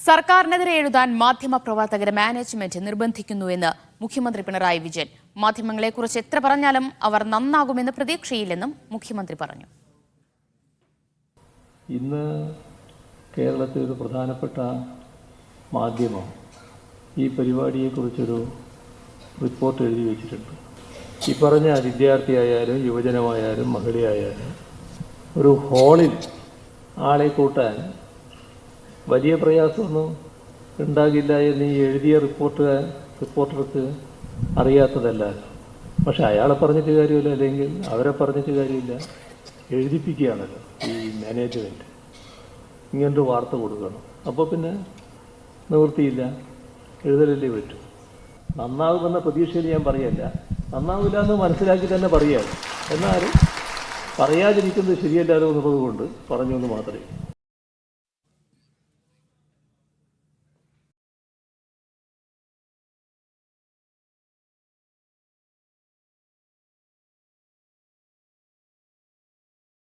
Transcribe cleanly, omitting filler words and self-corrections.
സർക്കാരിനെതിരെ എഴുതാൻ മാധ്യമപ്രവർത്തകരെ മാനേജ്മെന്റ് നിർബന്ധിക്കുന്നുവെന്ന് മുഖ്യമന്ത്രി പിണറായി വിജയൻ. മാധ്യമങ്ങളെക്കുറിച്ച് എത്ര പറഞ്ഞാലും അവർ നന്നാകുമെന്ന് പ്രതീക്ഷയില്ലെന്നും മുഖ്യമന്ത്രി പറഞ്ഞു. ഇന്ന് കേരളത്തിൽ ഒരു പ്രധാനപ്പെട്ട മാധ്യമം ഈ പരിപാടിയെക്കുറിച്ചൊരു റിപ്പോർട്ട് എഴുതി വെച്ചിട്ടുണ്ട്. ഈ പറഞ്ഞ വിദ്യാർത്ഥിയായാലും യുവജനമായാലും മഹിളയായാലും ഒരു ഹാളിൽ ആളെ കൂട്ടാൻ വലിയ പ്രയാസമൊന്നും ഉണ്ടാകില്ല എന്ന് ഈ എഴുതിയ റിപ്പോർട്ടർക്ക് അറിയാത്തതല്ലല്ലോ. പക്ഷെ അയാളെ പറഞ്ഞിട്ട് കാര്യമില്ല, അല്ലെങ്കിൽ അവരെ പറഞ്ഞിട്ട് കാര്യമില്ല, എഴുതിപ്പിക്കുകയാണല്ലോ ഈ മാനേജ്മെൻറ്റ്. ഇങ്ങനൊരു വാർത്ത കൊടുക്കണം, അപ്പോൾ പിന്നെ നിവൃത്തിയില്ല, എഴുതലല്ലേ പറ്റും. നന്നാകുമെന്ന പ്രതീക്ഷയിൽ ഞാൻ പറയല്ല, നന്നാവില്ല എന്ന് മനസ്സിലാക്കി തന്നെ പറയുകയാണ്. എന്നാലും പറയാതിരിക്കുന്നത് ശരിയല്ലാലോ എന്നുള്ളത് കൊണ്ട് പറഞ്ഞു എന്ന് മാത്രമേ.